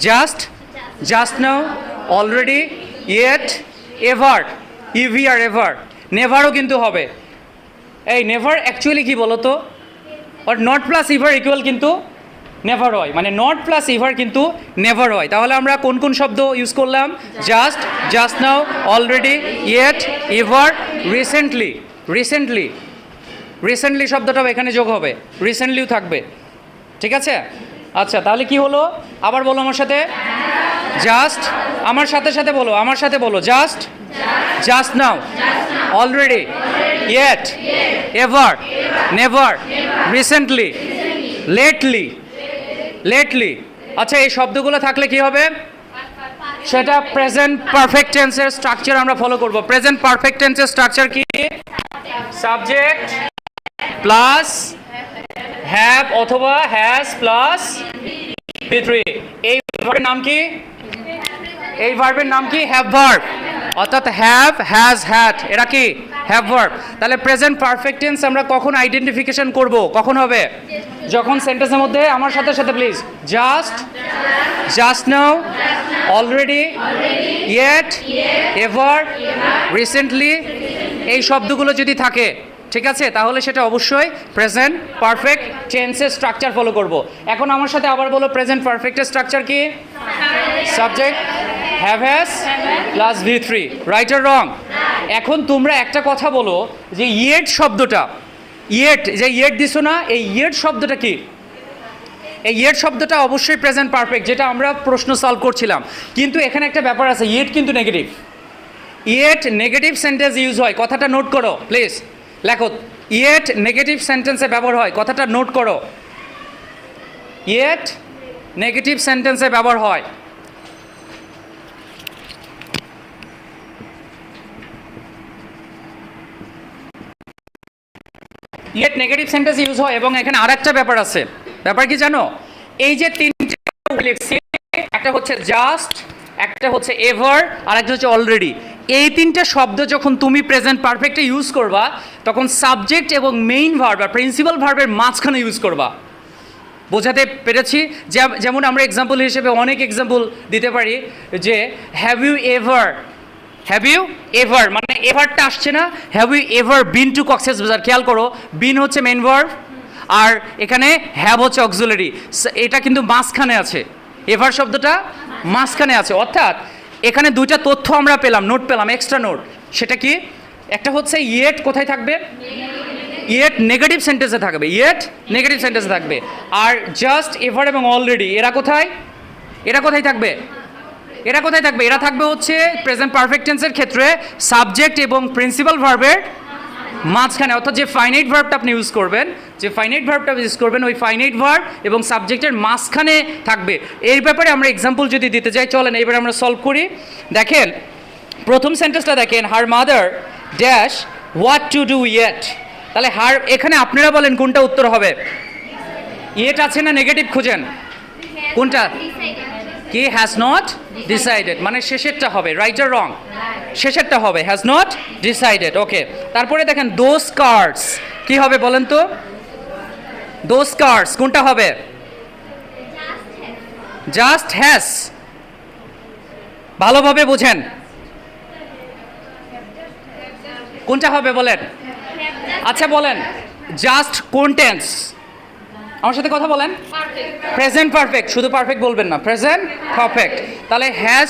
Just, just now, already, yet, ever, ever, ever. নেভারও কিন্তু হবে। এই নেভার অ্যাকচুয়ালি কি বলো তো, আর নট প্লাস ইভার ইকুয়াল কিন্তু নেভার হয়, মানে নট প্লাস ইভার কিন্তু নেভার হয়। তাহলে আমরা কোন কোন শব্দ ইউজ করলাম? Just, just now, already, yet, ever, recently. Recently, recently শব্দটাও এখানে যোগ হবে, রিসেন্টলিও থাকবে। ঠিক আছে? আচ্ছা, তাহলে কি হলো? আবার বলো আমার সাথে। জাস্ট, আমার সাথে সাথে বলো, আমার সাথে বলো। Just, just now, already, yet, ever, never, recently, lately, lately. আচ্ছা, এই শব্দগুলো থাকলে কি হবে? সেটা প্রেজেন্ট পারফেক্ট টেন্সের স্ট্রাকচার আমরা ফলো করব। প্রেজেন্ট পারফেক্ট টেন্সের স্ট্রাকচার কি? সাবজেক্ট প্লাস হ্যাভ অথবা হ্যাজ প্লাস ভি3। এই ভার্বের নাম কি? এই ভার্বের নাম কি? Have verb. অর্থাৎ হ্যাভ, হ্যাজ, হ্যাড, এরা কি হ্যাভ ভার্ব। তাহলে প্রেজেন্ট পারফেক্ট টেন্স আমরা কখন আইডেন্টিফিকেশন করব? কখন হবে? যখন সেন্টেন্সের মধ্যে আমার সাথে সাথে please just, just now, already, yet, ever, recently এই শব্দগুলো যদি থাকে, ঠিক আছে, তাহলে সেটা অবশ্যই প্রেজেন্ট পারফেক্ট টেন্সের স্ট্রাকচার ফলো করব। এখন আমার সাথে আবার বলো, প্রেজেন্ট পারফেক্টের স্ট্রাকচার কি? সাবজেক্ট হ্যাভ হ্যাজ প্লাস ভি3, রাইট আর রং? এখন তোমরা একটা কথা বলো যে ইয়েট শব্দটা, ইয়েট যে ইয়েট দিছো না, এই ইয়েট শব্দটা কি? এই ইয়েট শব্দটা অবশ্যই প্রেজেন্ট পারফেক্ট, যেটা আমরা প্রশ্ন সলভ করছিলাম। কিন্তু এখানে একটা ব্যাপার আছে, ইয়েট কিন্তু negative. Yet negative sentence use হয়, কথাটা নোট করো প্লিজ। লেখো, ইয়েট নেগেটিভ সেন্টেন্সে ব্যবহার হয়, কথাটা নোট করো। ইয়েট নেগেটিভ সেন্টেন্সে ব্যবহার হয়। ইয়েট নেগেটিভ সেন্টেন্স ইউজ হয়। এবং এখানে আরেকটা ব্যাপার আছে। ব্যাপার কি জানো? এই যে তিনটে লিখছি, একটা হচ্ছে জাস্ট, একটা হচ্ছে এভার, আর একটা হচ্ছে অলরেডি। এই তিনটা শব্দ যখন তুমি প্রেজেন্ট পারফেক্টে ইউজ করবা, তখন সাবজেক্ট এবং মেইন ভার্ব বা প্রিন্সিপাল ভার্বের মাঝখানে ইউজ করবা। বোঝাতে পেরেছি? যেমন আমরা এক্সাম্পল হিসেবে অনেক এক্সাম্পল দিতে পারি, যে have you ever, have you ever মানে এভারটা আসছে না, have you ever been to Cox's Bazar. খেয়াল করো, বিন হচ্ছে মেইন ভার্ব, আর এখানে হ্যাভ হচ্ছে অক্সিলারি। এটা কিন্তু মাঝখানে আছে, এভার শব্দটা মাঝখানে আছে। অর্থাৎ এখানে দুইটা তথ্য আমরা পেলাম, নোট পেলাম, এক্সট্রা নোট। সেটা কি? একটা হচ্ছে ইয়েট কোথায় থাকবে? ইয়েট নেগেটিভ সেন্টেন্সে থাকবে, ইয়েট নেগেটিভ সেন্টেন্সে থাকবে। আর জাস্ট, এভার এবং অলরেডি এরা কোথায়? এরা কোথায় থাকবে? এরা কোথায় থাকবে? এরা থাকবে হচ্ছে প্রেজেন্ট পারফেক্ট টেন্সের ক্ষেত্রে সাবজেক্ট এবং প্রিন্সিপাল ভার্বের মাঝখানে। অর্থাৎ যে ফাইনাইট ভার্বটা আপনি ইউজ করবেন, যে ফাইনাইট ভার্বটা ইউজ করবেন, ওই ফাইনাইট ভার্ব এবং সাবজেক্টের মাঝখানে থাকবে। এই ব্যাপারে আমরা এক্সাম্পল যদি দিতে যাই, চলেন এইবার আমরা সলভ করি। দেখেন প্রথম সেন্টেন্সটা দেখেন, her mother dash what to do yet. তাহলে হার, এখানে আপনারা বলেন কোনটা উত্তর হবে? ইয়েট আছে না নেগেটিভ খুঁজেন, কোনটা? কি? হ্যাজ নট ডিসাইডেড, মানে শেষেরটা হবে, রাইট আর রং? শেষেরটা হবে, হ্যাজ নট ডিসাইডেড। ওকে, তারপরে দেখেন দোজ কার্ডস, কি হবে বলেন তো? দোজ কার্ডস কোনটা হবে? Just has. ভালোভাবে বুঝেন, কোনটা হবে বলেন? আচ্ছা বলেন, জাস্ট কোন টেন্স? আমার সাথে কথা বলেন। প্রেজেন্ট পারফেক্ট, শুধু পারফেক্ট বলবেন না, প্রেজেন্ট পারফেক্ট। তাহলে হ্যাজ,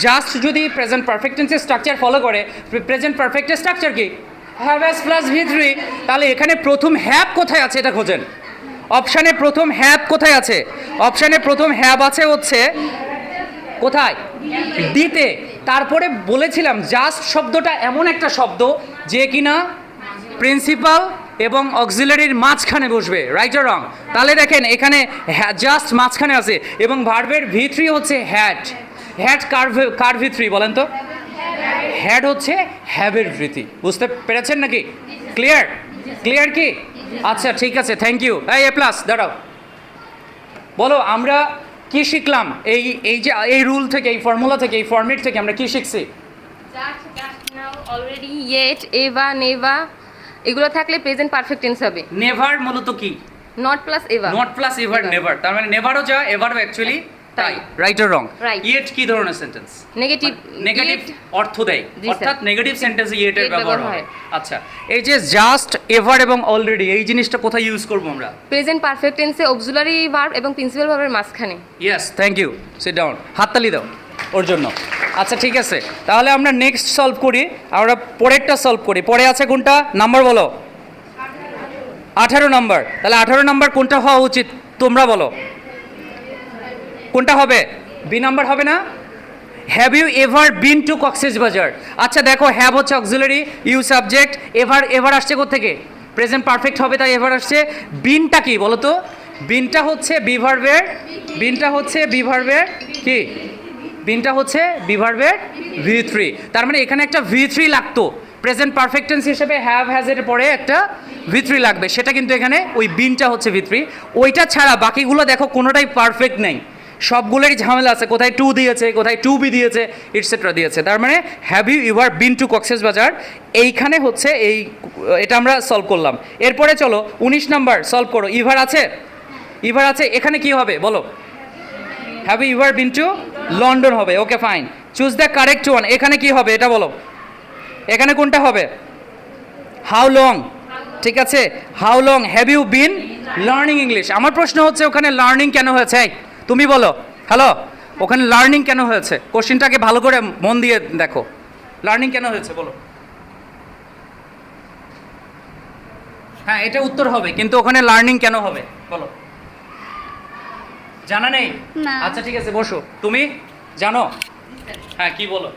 জাস্ট যদি প্রেজেন্ট পারফেক্ট টেন্সের স্ট্রাকচার ফলো করে, প্রেজেন্ট পারফেক্টের স্ট্রাকচার কি? হ্যাভ হ্যাজ প্লাস ভি3। তাহলে এখানে প্রথম হ্যাভ কোথায় আছে এটা খোঁজেন। অপশানে প্রথম হ্যাভ কোথায় আছে? অপশানে প্রথম হ্যাভ আছে হচ্ছে কোথায়? দিতে। তারপরে বলেছিলাম জাস্ট শব্দটা এমন একটা শব্দ যে কিনা প্রিন্সিপাল এবং অক্সিলারির মাঝখানে বসবে, রাইট আর রং? তাহলে দেখেন এখানে জাস্ট মাঝখানে আছে এবং ভার্বের ভি3 হচ্ছে হ্যাড। হ্যাড কার ভি3 বলেন তো? হ্যাড হচ্ছে হ্যাভের ভি3। বুঝতে পেরেছেন নাকি? ক্লিয়ার? ক্লিয়ার কি? আচ্ছা ঠিক আছে, থ্যাংক ইউ। এ প্লাস দাঁড়াও, বলো আমরা কি শিখলাম এই এই যে এই রুল থেকে, এই ফর্মুলা থেকে, এই ফর্মেট থেকে আমরা কি শিখছি? Just, just now, already, yet, ever, never এগুলো থাকলে প্রেজেন্ট পারফেক্ট টেন্স হবে। নেভার মূলত কি? Not plus ever. Not plus ever, never. তার মানে নেভারও যা, এভারও অ্যাকচুয়ালি তাই right or wrong Right. Yet কি ধরনের সেন্টেন্স নেগেটিভ নেগেটিভ অর্থ দেয় জি, অর্থাৎ স্যার। নেগেটিভ সেন্টেন্সে ইয়েটের Yet ব্যবহার ব্যবহার হয় হয়। আচ্ছা এই যে জাস্ট এভার এবং অলরেডি এই জিনিসটা কোথায় ইউজ করবো আমরা প্রেজেন্ট পারফেক্ট টেন্সে অক্সিলারি ভার্ব এবং প্রিন্সিপাল ভার্বের মাঝখানে। Yes thank you sit down হাততালি দাও ওর জন্য আচ্ছা ঠিক আছে তাহলে আমরা নেক্সট সলভ করি আমরা পরেরটা সলভ করি পরে আছে কোনটা নাম্বার বলো 18 নাম্বার তাহলে 18 নাম্বার কোনটা হওয়া উচিত তোমরা বলো কোনটা হবে বি নাম্বার হবে না have you ever been to Cox's Bazar আচ্ছা দেখো হ্যাভ হচ্ছে auxiliary you subject ever ever আসছে কোত্থেকে প্রেজেন্ট পারফেক্ট হবে তাই এভার আসছে বিনটা কি বলো তো বিনটা হচ্ছে বিভার্বের কি বিনটা হচ্ছে বিভার্বের V3 তার মানে এখানে একটা V3 লাগতো প্রেজেন্ট পারফেক্ট টেন্স হিসেবে হ্যাভ হ্যাজ এর পরে একটা V3 লাগবে সেটা কিন্তু এখানে ওই বিনটা হচ্ছে V3 ওইটা ছাড়া বাকিগুলো দেখো কোনোটাই পারফেক্ট নেই সবগুলোরই ঝামেলা আছে কোথায় টু দিয়েছে কোথায় টু বি দিয়েছে ইটসেট্রা দিয়েছে তার মানে have you ever been to Cox's Bazar এইখানে হচ্ছে এটা আমরা সলভ করলাম এরপরে চলো 19 নাম্বার সলভ করো ইভার আছে এখানে কি হবে বলো have you ever been to London হবে okay fine choose the correct one এখানে কি হবে এটা বলো এখানে কোনটা হবে হাউ লং ঠিক আছে how long have you been learning English আমার প্রশ্ন হচ্ছে ওখানে লার্নিং কেন হয়েছে এই, তুমি বলো হ্যালো ওখানে লার্নিং কেন হয়েছে কোশ্চেনটাকে ভালো করে মন দিয়ে দেখো লার্নিং কেন হয়েছে বলো হ্যাঁ এটা উত্তর হবে কিন্তু ওখানে লার্নিং কেন হবে বলো জানা নেই না। আচ্ছা ঠিক আছে বসো তুমি জানো হ্যাঁ কি বলো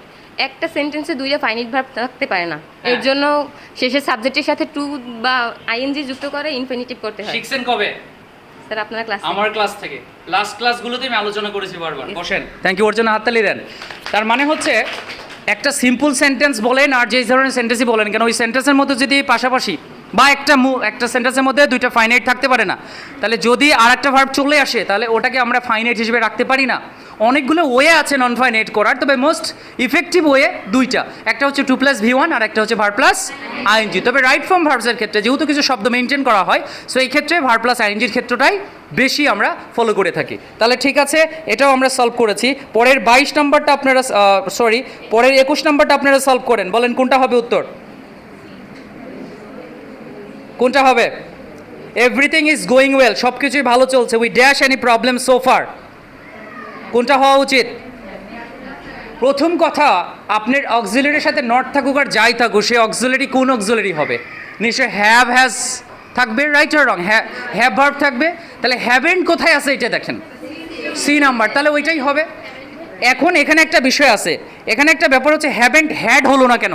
একটা সেন্টেন্সে দুইটা ফাইনিট ভার্ব থাকতে পারে না হ্যাঁ। এর জন্য শেষের সাবজেক্টের সাথে টু বা আইএনজি যুক্ত করে ইনফিনিটিভ করতে হয়। শিখছেন কবে স্যার আপনারা ক্লাস আমার ক্লাস থেকে লাস্ট ক্লাসগুলোতে আমি আলোচনা করেছি বারবার বসেন থ্যাংক ইউ ওর জন্য হাততালি দেন তার মানে হচ্ছে একটা সিম্পল সেন্টেন্স বলেন আর যে ধরনের সেন্টেন্সই বলেন কেন ওই সেন্টেন্সের মধ্যে যদি পাশাপাশি বা একটা সেন্টেন্সের মধ্যে দুইটা ফাইনাইট থাকতে পারে না তাহলে যদি আর একটা ভার্ব চলে আসে তাহলে ওটাকে আমরা ফাইনাইট হিসেবে রাখতে পারি না অনেকগুলো ওয়ে আছে নন ফাইনাইট করার তবে মোস্ট ইফেক্টিভ ওয়ে দুইটা একটা হচ্ছে 2+V1 আর একটা হচ্ছে ভার্ব প্লাস আইএনজি তবে রাইট ফর্ম ভার্বসের ক্ষেত্রে যেহেতু কিছু শব্দ মেনটেন করা হয় সো এই ক্ষেত্রে ভার্ব প্লাস আইএনজির ক্ষেত্রটাই বেশি আমরা ফলো করে থাকি তাহলে ঠিক আছে এটাও আমরা সলভ করেছি পরের 22 নম্বরটা আপনারা পরের 21 নম্বরটা আপনারা সলভ করেন বলেন কোনটা হবে উত্তর কোনটা হবে এভরিথিং ইজ গোয়িং ওয়েল সব কিছুই ভালো চলছে we dash any problem so far কোনটা হওয়া উচিত প্রথম কথা আপনার অক্সিলারির সাথে নট থাকুক আর যাই থাকুক সে অক্সিলারি কোন অক্সিলারি হবে নিশ্চয় হ্যাভ হ্যাজ থাকবে right or wrong have verb থাকবে তাহলে হ্যাভেন্ট কোথায় আছে এটা দেখেন সি নাম্বার তাহলে ওইটাই হবে এখন এখানে একটা বিষয় আছে এখানে একটা ব্যাপার হচ্ছে হ্যাভেন্ট হ্যাড হলো না কেন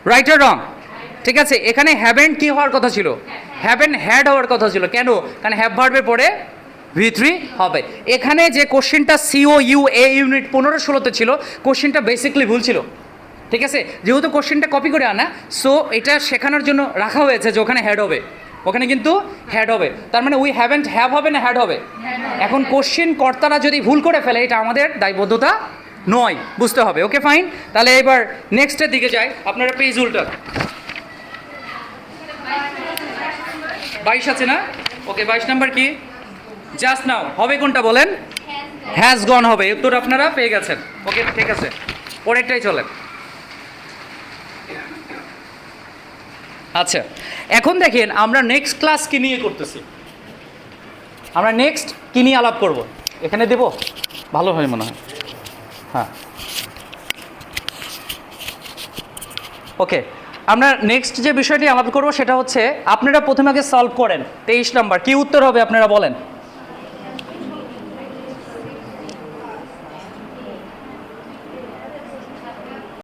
রাইট অর রং ঠিক আছে এখানে হ্যাভেন্ট কি হওয়ার কথা ছিল হ্যাভেন্ট হ্যাড হওয়ার কথা ছিল কেন কারণ হ্যাভ ভার্বের পরে V3 হবে এখানে যে কোশ্চেনটা COUA ইউনিট 15-16তে ছিল কোশ্চেনটা বেসিক্যালি ভুল ছিল ঠিক আছে যেহেতু কোশ্চেনটা কপি করে আনা সো এটা শেখানোর জন্য রাখা হয়েছে যে ওখানে হ্যাড হবে ওখানে কিন্তু হ্যাড হবে তার মানে উই হ্যাভেন্ট হ্যাভ হবে না হ্যাড হবে এখন কোশ্চেন কর্তারা যদি ভুল করে ফেলে এটা আমাদের দায়বদ্ধতা নয় বুঝতে হবে ওকে ফাইন তাহলে এবার নেক্সটের দিকে যাই আপনারা পেজ উল্টা 22 আছে না ওকে 22 নাম্বার কি জাস্ট নাও হবে কোনটা বলেন হ্যাজ গন হবে উত্তর আপনারা পেয়ে গেছেন ওকে ঠিক আছে পরেরটাই চলেন আচ্ছা এখন দেখেন আমরা নেক্সট ক্লাস কি নিয়ে করতেছি আমরা নেক্সট কি নিয়ে আলাপ করব এখানে দেব ভালো হয় মনে হয় হ্যাঁ ওকে আমরা নেক্সট যে বিষয়টি আলাপ করব সেটা হচ্ছে আপনারা প্রথমে আগে সলভ করেন 23 নাম্বার কি উত্তর হবে আপনারা বলেন